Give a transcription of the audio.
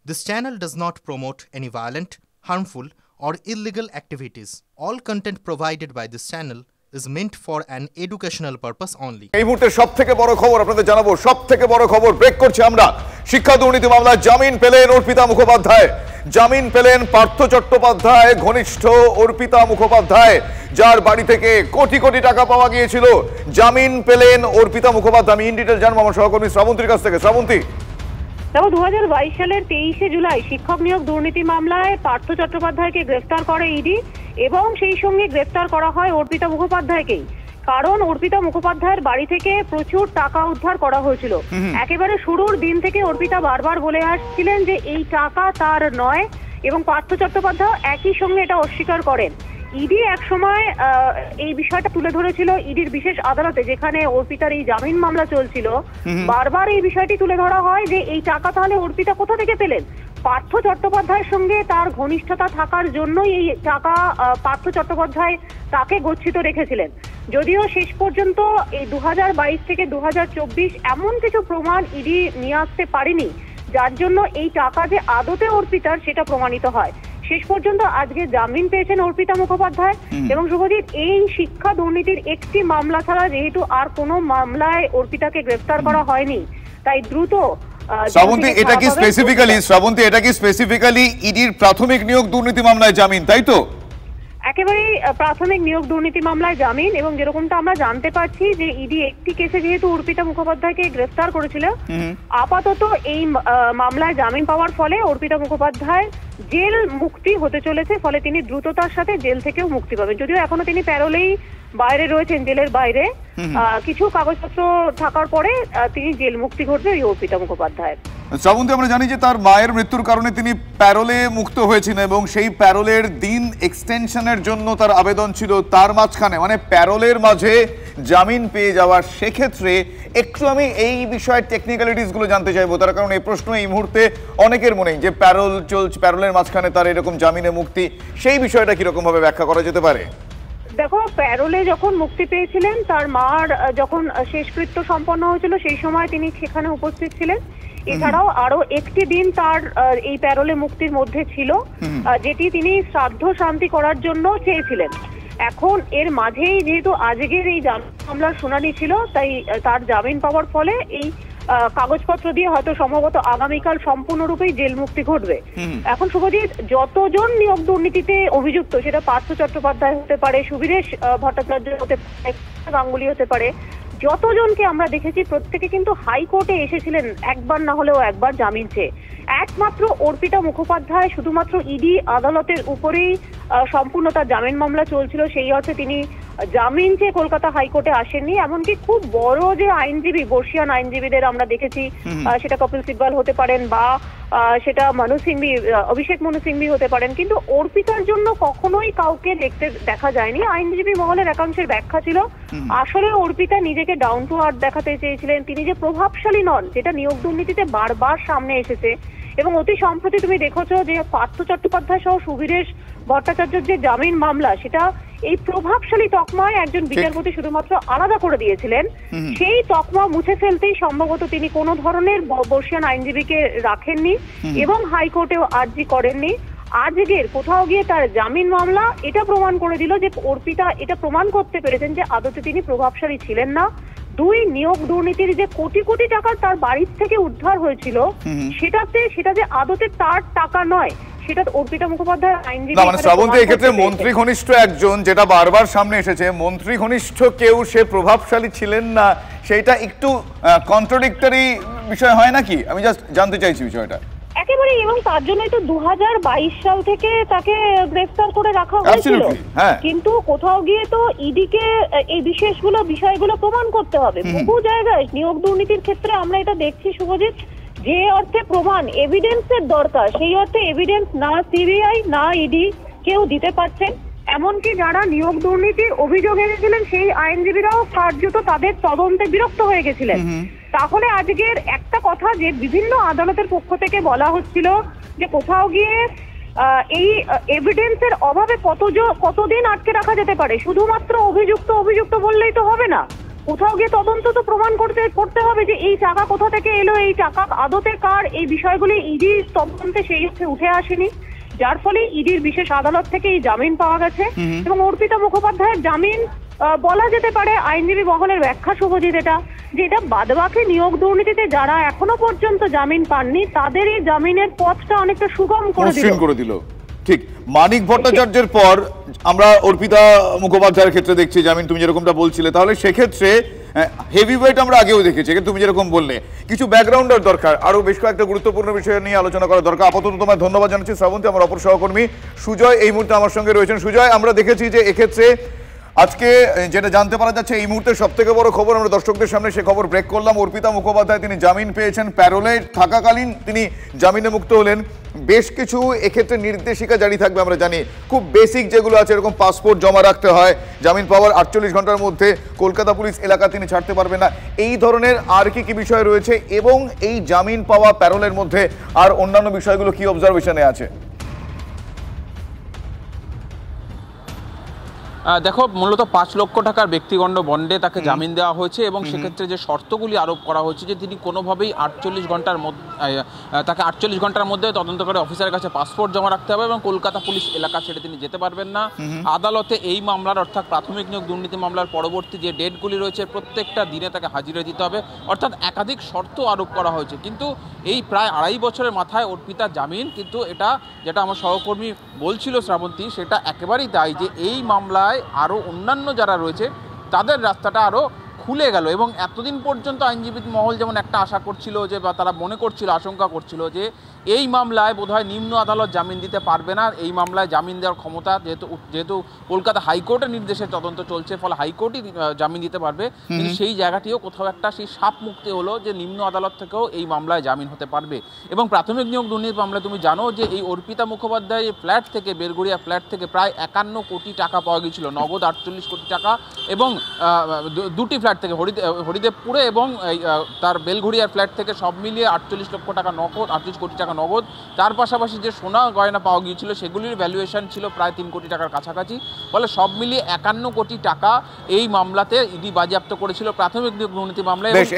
This channel does not promote any violent, harmful, or illegal activities. All content provided by this channel is meant for an educational purpose only. এই মুহূর্তে সবথেকে বড় খবর আপনাদের জানাবো। সবথেকে বড় খবর ব্রেক করছি আমরা। শিক্ষা দুর্নীতি মামলায় জামিন পেলেন অর্পিতা মুখোপাধ্যায়। জামিন পেলেন পার্থ চট্টোপাধ্যায় ঘনিষ্ঠ অর্পিতা মুখোপাধ্যায়, যার বাড়ি থেকে কোটি কোটি টাকা পাওয়া গিয়েছিল। জামিন পেলেন অর্পিতা মুখোপাধ্যায়। আমি ইন ডিটেল জানবো আমার সহকর্মী শ্রাবন্তীর কাছ থেকে। শ্রাবন্তী, দেখো 2022 সালের 23শে জুলাই শিক্ষক নিয়োগ দুর্নীতি মামলায় পার্থ চট্টোপাধ্যায়কে গ্রেফতার করে ইডি এবং সেই সঙ্গে গ্রেফতার করা হয় অর্পিতা মুখোপাধ্যায়কেই। কারণ অর্পিতা মুখোপাধ্যায়ের বাড়ি থেকে প্রচুর টাকা উদ্ধার করা হয়েছিল। একেবারে শুরুর দিন থেকে অর্পিতা বারবার বলে আসছিলেন যে এই টাকা তার নয় এবং পার্থ চট্টোপাধ্যায় একই সঙ্গে এটা অস্বীকার করেন। ইডি এক সময় এই বিষয়টা তুলে ধরেছিল ইডির বিশেষ আদালতে, যেখানে অর্পিতার এই জামিন মামলা চলছিল। বারবার এই বিষয়টি তুলে ধরা হয় যে এই টাকা তাহলে অর্পিতা কোথা থেকে পেলেন। পার্থ চট্টোপাধ্যায়ের সঙ্গে তার ঘনিষ্ঠতা থাকার জন্যই এই টাকা পার্থ চট্টোপাধ্যায় তাকে গচ্ছিত রেখেছিলেন। যদিও শেষ পর্যন্ত এই 2022 থেকে 2024 এমন কিছু প্রমাণ ইডি নিয়ে আসতে পারেনি, যার জন্য এই টাকা যে আদতে অর্পিতার সেটা প্রমাণিত হয়। শেষ পর্যন্ত আজকে জামিন পেয়েছেন অর্পিতা মুখোপাধ্যায়। এবং শুভজিৎ, এই শিক্ষা দুর্নীতির একটি মামলা ছাড়া যেহেতু আর কোনো মামলায় অর্পিতাকে গ্রেফতার করা হয়নি, তাই দ্রুত শ্রাবন্তী, এটা কি স্পেসিফিক্যালি ইডির প্রাথমিক নিয়োগ দুর্নীতি মামলায় জামিন, তাই তো? একেবারেই প্রাথমিক নিয়োগ দুর্নীতি মামলায় জামিন। এবং যেরকমটা আমরা জানতে পারছি যে ইডি একটি কেসে যেহেতু অর্পিতা মুখোপাধ্যায়কে গ্রেফতার করেছিল, আপাতত এই মামলায় জামিন পাওয়ার ফলে অর্পিতা মুখোপাধ্যায় জেল মুক্তি হতে চলেছে। ফলে তিনি দ্রুততার সাথে জেল থেকেও মুক্তি পাবেন। যদিও এখনো তিনি প্যারোলেই বাইরে রয়েছেন, জেলের বাইরে। কিছু কাগজপত্র থাকার পরে তিনি জেল মুক্তি ঘটবে এই অর্পিতা মুখোপাধ্যায়ের। শ্রাবন্তী, আমরা জানি যে তার মায়ের মৃত্যুর কারণে তিনি প্যারোলে মুক্ত হয়েছিলেন এবং সেই প্যারোলের দিন এক্সটেনশনের জন্য তার আবেদন ছিল। তার মাঝখানে মানে প্যারোলের মাঝে জামিন পেয়ে যাওয়ার, সেক্ষেত্রে একটু আমি এই বিষয়ের টেকনিক্যালিটিসগুলো জানতে চাইবো। তার কারণ এই প্রশ্ন এই মুহূর্তে অনেকের মনেই যে প্যারোল চলছে, প্যারোলের মাঝখানে তার এরকম জামিনে মুক্তি, সেই বিষয়টা কিরকম ভাবে ব্যাখ্যা করা যেতে পারে? দেখো, প্যারোলে যখন মুক্তি পেয়েছিলেন, তার মার যখন শেষকৃত্য সম্পন্ন হয়েছিল সেই সময় তিনি সেখানে উপস্থিত ছিলেন। এছাড়াও আরো একটি দিন তার এই প্যারোলে মুক্তির মধ্যে ছিল, যেটি তিনি শ্রাদ্ধ শান্তি করার জন্য চেয়েছিলেন। এখন এর মাঝেই যেহেতু আজকের এই জামিন মামলার শুনানি ছিল, তাই তার জামিন পাওয়ার ফলে এই কাগজপত্র দিয়ে হয়তো সম্ভবত আগামীকাল সম্পূর্ণরূপেই জেল মুক্তি ঘটবে। এখন শুভজিৎ, যতজন নিয়োগ দুর্নীতিতে অভিযুক্ত, সেটা পার্থ চট্টোপাধ্যায় হতে পারে, সুবীরেশ ভট্টাচার্য হতে পারে, গাঙ্গুলি হতে পারে, যতজনকে আমরা দেখেছি প্রত্যেকে কিন্তু হাইকোর্টে এসেছিলেন একবার না হলেও একবার জামিন চেয়ে। একমাত্র অর্পিতা মুখোপাধ্যায় শুধুমাত্র ইডি আদালতের উপরেই সম্পূর্ণ তার জামিন মামলা চলছিল, সেই অর্থে তিনি জামিন চেয়ে কলকাতা হাইকোর্টে আসেননি। এমনকি খুব বড় যে আইনজীবী, বর্ষিয়ান আইনজীবীদের আমরা দেখেছি, সেটা কপিল সিব্বাল হতে পারেন বা সেটা অভিষেক মনু সিংভি হতে পারেন, কিন্তু অর্পিতার জন্য কখনোই কাউকে দেখা যায়নি। আইনজীবী মহলের একাংশের ব্যাখ্যা ছিল আসলে অর্পিতা নিজেকে ডাউন টু আর্থ দেখাতে চেয়েছিলেন, তিনি যে প্রভাবশালী নন, যেটা নিয়োগ দুর্নীতিতে বারবার সামনে এসেছে। এবং অতি সম্প্রতি তুমি দেখেছো যে পার্থ চট্টোপাধ্যায় সহ সুবীরেশ ভট্টাচার্যের যে জামিন মামলা, সেটা এই প্রভাবশালী তকমায় একজন বিচারপতি শুধুমাত্র আলাদা করে দিয়েছিলেন। সেই তকমা মুছে ফেলতেই সম্ভবত তিনি কোনো ধরনের বর্ষিয়ান আইনজীবীকে রাখেননি এবং হাইকোর্টেও আর্জি করেননি। আজকের কোথাও গিয়ে তার জামিন মামলা এটা প্রমাণ করে দিল যে অর্পিতা এটা প্রমাণ করতে পেরেছেন যে আদতে তিনি প্রভাবশালী ছিলেন না। দুই, নিয়োগ দুর্নীতির যে কোটি কোটি টাকা তার বাড়ির থেকে উদ্ধার হয়েছিল, সেটা যে আদতে তার টাকা নয়, সেটা অর্পিতা মুখোপাধ্যায় আইনজীবী। মানে শ্রাবন্তী, এক্ষেত্রে মন্ত্রী ঘনিষ্ঠ একজন, যেটা বারবার সামনে এসেছে, মন্ত্রী ঘনিষ্ঠ কেউ সে প্রভাবশালী ছিলেন না, সেটা একটু কন্ট্রাডিক্টরি বিষয় হয় নাকি? আমি জাস্ট জানতে চাইছি বিষয়টা একেবারে। এবং তার জন্যই তো 2022 সাল থেকে তাকে গ্রেফতার করে রাখা হয়েছিল। কিন্তু কোথাও গিয়ে তো ইডিকে এই বিষয়গুলো প্রমাণ করতে হবে। বহু জায়গায় নিয়োগ দুর্নীতির ক্ষেত্রে আমরা এটা দেখছি শুভজিৎ, যে অর্থে প্রমাণ, এভিডেন্সের দরকার, সেই অর্থে এভিডেন্স না সিবিআই না ইডি কেউ দিতে পারছেন। এমনকি যারা নিয়োগ দুর্নীতির অভিযোগ এনেছিলেন সেই আইনজীবীরাও কার্যত তাদের তদন্তে বিরক্ত হয়ে গেছিলেন। তাহলে আজকের একটা কথা যে বিভিন্ন আদালতের পক্ষ থেকে বলা হচ্ছিল যে কোথাও গিয়ে এই এভিডেন্সের অভাবে কতদিন আটকে রাখা যেতে পারে। শুধুমাত্র অভিযুক্ত বললেই তো হবে না, কোথাও গিয়ে তদন্ত তো প্রমাণ করতে হবে যে এই টাকা কোথা থেকে এলো, এই টাকা আদতে কার, এই বিষয়গুলি ইডি তদন্তে সেই উঠে আসেনি, যার ফলে ইডির বিশেষ আদালত থেকে এই জামিন পাওয়া গেছে। এবং অর্পিতা মুখোপাধ্যায়ের জামিন বলা যেতে পারে আইনজীবী মহলের ব্যাখ্যা শুভজিৎ এটা, যে এটা বাদবাকি নিয়োগ দুর্নীতিতে যারা এখনো পর্যন্ত জামিন পাননি তাদের এই জামিনের পথটা অনেকটা সুগম করে দিল। ঠিক, মানিক ভট্টাচার্যের পর আমরা অর্পিতা মুখোপাধ্যায়ের ক্ষেত্রে দেখছি জামিন, তুমি যেরকমটা বলছিলে, তাহলে সেক্ষেত্রে হেভিওয়েট আমরা আগেও দেখেছি, তুমি যেরকম বললে কিছু ব্যাকগ্রাউন্ডের দরকার, আরো বেশ কয়েকটা গুরুত্বপূর্ণ বিষয় নিয়ে আলোচনা করা দরকার। আপাতত তোমায় ধন্যবাদ জানাচ্ছি শ্রাবন্তী। আমার অপর সহকর্মী সুজয় এই মুহূর্তে আমার সঙ্গে রয়েছেন। সুজয়, আমরা দেখেছি যে এক্ষেত্রে আজকে যেটা জানতে পারা যাচ্ছে এই মুহূর্তে সব থেকে বড় খবর, আমরা দর্শকদের সামনে সে খবর ব্রেক করলাম, অর্পিতা মুখোপাধ্যায় তিনি জামিন পেয়েছেন, প্যারোলে থাকাকালীন তিনি জামিনে মুক্ত হলেন। বেশ কিছু এক্ষেত্রে নির্দেশিকা জারি থাকবে, আমরা জানি খুব বেসিক যেগুলো আছে, এরকম পাসপোর্ট জমা রাখতে হয়, জামিন পাওয়ার 48 ঘন্টার মধ্যে কলকাতা পুলিশ এলাকা তিনি ছাড়তে পারবেন না, এই ধরনের আর কি কি বিষয় রয়েছে, এবং এই জামিন পাওয়া প্যারোলের মধ্যে আর অন্যান্য বিষয়গুলো কি অবজারভেশনে আছে? দেখো, মূলত 5 লক্ষ টাকার ব্যক্তিগত বন্ডে তাকে জামিন দেওয়া হয়েছে এবং সেক্ষেত্রে যে শর্তগুলি আরোপ করা হয়েছে যে তিনি কোনোভাবেই 48 ঘন্টার মধ্যে তাকে 48 ঘন্টার মধ্যে তদন্তকারী অফিসারের কাছে পাসপোর্ট জমা রাখতে হবে এবং কলকাতা পুলিশ এলাকা ছেড়ে তিনি যেতে পারবেন না। আদালতে এই মামলার অর্থাৎ প্রাথমিক নিয়োগ দুর্নীতি মামলার পরবর্তী যে ডেটগুলি রয়েছে প্রত্যেকটা দিনে তাকে হাজিরা দিতে হবে, অর্থাৎ একাধিক শর্ত আরোপ করা হয়েছে। কিন্তু এই প্রায় 2.5 বছরের মাথায় অর্পিতার জামিন, কিন্তু এটা যেটা আমার সহকর্মী বলছিল শ্রাবন্তী, সেটা একেবারেই তাই যে এই মামলায় আরও অন্যান্য যারা রয়েছে তাদের রাস্তাটা আরও খুলে গেল। এবং এতদিন পর্যন্ত আইনজীবী মহল যেমন একটা আশা করছিল যে, বা তারা মনে করছিল, আশঙ্কা করছিল যে এই মামলায় বোধহয় নিম্ন আদালত জামিন দিতে পারবে না, এই মামলায় জামিন দেওয়ার ক্ষমতা যেহেতু কলকাতা হাইকোর্টের নির্দেশে তদন্ত চলছে, ফলে হাইকোর্টই জামিন দিতে পারবে। কিন্তু সেই জায়গাটিও কোথাও একটা সেই সাপ মুক্তি হলো যে নিম্ন আদালত থেকেও এই মামলায় জামিন হতে পারবে। এবং প্রাথমিক নিয়োগ দুর্নীতি মামলায় তুমি জানো যে এই অর্পিতা মুখোপাধ্যায় ফ্ল্যাট থেকে, বেলগড়িয়া ফ্ল্যাট থেকে প্রায় 51 কোটি টাকা পাওয়া গিয়েছিল, নগদ 48 কোটি টাকা, এবং দুটি ফ্ল্যাট থেকে হরিদেবপুরে এবং তার বেলঘড়িয়ার ফ্ল্যাট থেকে সব মিলিয়ে 48 লক্ষ টাকা নগদ, 38 কোটি টাকা নগদ। তার পাশাপাশি যে সোনা গয়না পাওয়া গিয়েছিল সেগুলির ভ্যালুয়েশন ছিল প্রায় 3 কোটি টাকার কাছাকাছি। ফলে সব মিলিয়ে 51 কোটি টাকা এই মামলাতে ইডি বাজেয়াপ্ত করেছিল প্রাথমিক দুর্নীতি মামলায়। বেশ,